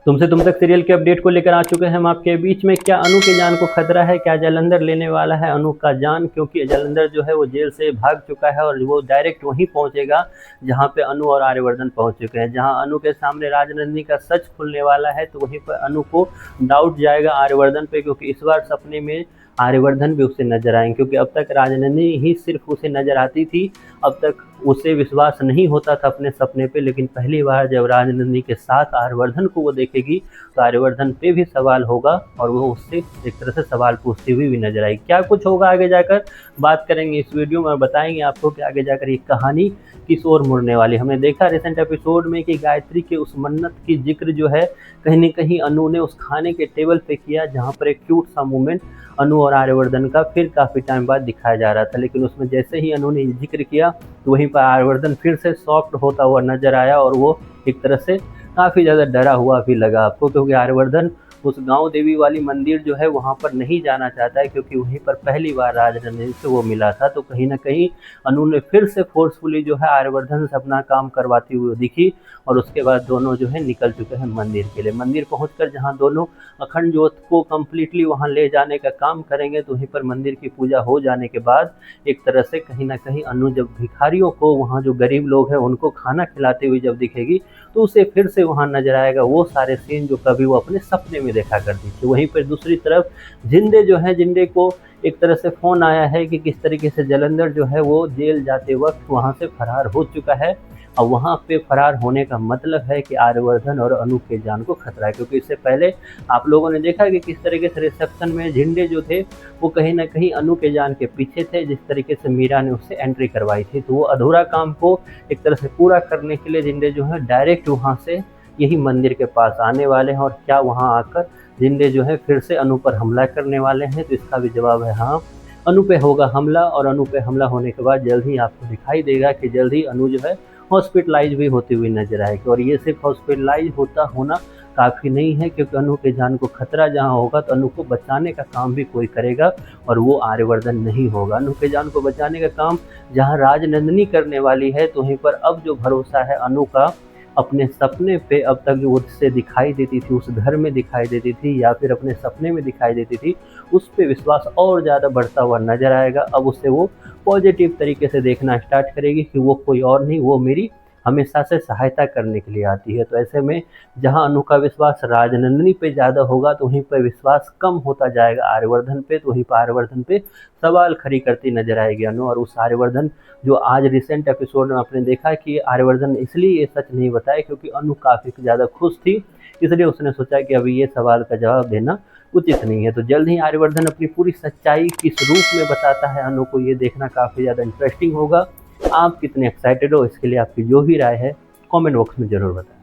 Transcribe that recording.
तुमसे तुम तक सीरियल के अपडेट को लेकर आ चुके हैं हम आपके बीच में। क्या अनु की जान को खतरा है? क्या जालंधर लेने वाला है अनु का जान? क्योंकि जालंधर जो है वो जेल से भाग चुका है और वो डायरेक्ट वहीं पहुंचेगा जहां पे अनु और आर्यवर्धन पहुंच चुके हैं। जहां अनु के सामने राजनंदिनी का सच खुलने वाला है तो वहीं पर अनु को डाउट जाएगा आर्यवर्धन पे, क्योंकि इस बार सपने में आर्यवर्धन भी उसे नजर आएंगे। क्योंकि अब तक राजनंदिनी ही सिर्फ उसे नजर आती थी, अब तक उसे विश्वास नहीं होता था अपने सपने पे, लेकिन पहली बार जब राजनंदिनी के साथ आर्यवर्धन को वो देखेगी तो आर्यवर्धन पे भी सवाल होगा और वो उससे एक तरह से सवाल पूछती हुई भी नजर आएगी। क्या कुछ होगा आगे जाकर बात करेंगे इस वीडियो में, बताएंगे आपको कि आगे जाकर ये कहानी किस ओर मुड़ने वाली। हमने देखा रिसेंट एपिसोड में कि गायत्री के उस मन्नत की जिक्र जो है कहीं न कहीं अनु ने उस खाने के टेबल पे किया, जहाँ पर एक क्यूट सा मोमेंट अनु और आर्यवर्धन का फिर काफ़ी टाइम बाद दिखाया जा रहा था। लेकिन उसमें जैसे ही अनु ने जिक्र किया तो वहीं पर आर्यवर्धन फिर से सॉफ्ट होता हुआ नजर आया और वो एक तरह से काफ़ी ज़्यादा डरा हुआ भी लगा आपको, क्योंकि आर्यवर्धन उस गांव देवी वाली मंदिर जो है वहां पर नहीं जाना चाहता है, क्योंकि वहीं पर पहली बार राजनंदिनी से वो मिला था। तो कहीं ना कहीं अनु ने फिर से फोर्सफुली जो है आर्यवर्धन से अपना काम करवाती हुई दिखी और उसके बाद दोनों जो है निकल चुके हैं मंदिर के लिए। मंदिर पहुंचकर जहां दोनों अखंड ज्योत को कम्प्लीटली वहां ले जाने का काम करेंगे तो वहीं पर मंदिर की पूजा हो जाने के बाद एक तरह से कहीं ना कहीं अनु जब भिखारियों को, वहाँ जो गरीब लोग हैं उनको खाना खिलाते हुए जब दिखेगी तो उसे फिर से वहाँ नजर आएगा वो सारे सीन जो कभी वो अपने सपने में देखा करती थी। वहीं पर दूसरी तरफ जिंदे जो है, जिंदे को एक तरह से फोन आया है कि किस तरीके से जालंधर जो है वो जेल जाते वक्त वहाँ से फरार हो चुका है। अब वहाँ पे फरार होने का मतलब है कि आर्यवर्धन और अनु के जान को खतरा है, क्योंकि इससे पहले आप लोगों ने देखा कि किस तरीके से रिसेप्शन में झिंडे जो थे वो कहीं ना कहीं अनु के जान के पीछे थे, जिस तरीके से मीरा ने उससे एंट्री करवाई थी। तो वो अधूरा काम को एक तरह से पूरा करने के लिए झिंडे जो है डायरेक्ट वहाँ से यही मंदिर के पास आने वाले हैं। और क्या वहाँ आकर जिंदे जो है फिर से अनु पर हमला करने वाले हैं? तो इसका भी जवाब है हाँ, अनु पे होगा हमला। और अनु पे हमला होने के बाद जल्द ही आपको दिखाई देगा कि जल्द ही अनु जो है हॉस्पिटलाइज भी होती हुई नजर आएगी। और ये सिर्फ हॉस्पिटलाइज होना काफ़ी नहीं है, क्योंकि अनु के जान को खतरा जहाँ होगा तो अनु को बचाने का काम भी कोई करेगा और वो आर्यवर्धन नहीं होगा। अनु के जान को बचाने का काम जहाँ राजनंदिनी करने वाली है तो वहीं पर अब जो भरोसा है अनु का अपने सपने पे, अब तक जो उससे दिखाई देती थी, उस घर में दिखाई देती थी या फिर अपने सपने में दिखाई देती थी, उस पे विश्वास और ज़्यादा बढ़ता हुआ नजर आएगा। अब उसे वो पॉजिटिव तरीके से देखना स्टार्ट करेगी कि वो कोई और नहीं, वो मेरी हमेशा से सहायता करने के लिए आती है। तो ऐसे में जहां अनु का विश्वास राजनंदिनी पे ज़्यादा होगा तो वहीं पर विश्वास कम होता जाएगा आर्यवर्धन पे, तो वहीं पर आर्यवर्धन पे सवाल खड़ी करती नजर आएगी अनु। और उस आर्यवर्धन जो आज रिसेंट एपिसोड में आपने देखा कि आर्यवर्धन इसलिए ये सच नहीं बताया क्योंकि अनु काफ़ी ज़्यादा खुश थी, इसलिए उसने सोचा कि अभी ये सवाल का जवाब देना उचित नहीं है। तो जल्द ही आर्यवर्धन अपनी पूरी सच्चाई किस रूप में बताता है अनु को, ये देखना काफ़ी ज़्यादा इंटरेस्टिंग होगा। आप कितने एक्साइटेड हो इसके लिए आपकी जो भी राय है कमेंट बॉक्स में ज़रूर बताएं।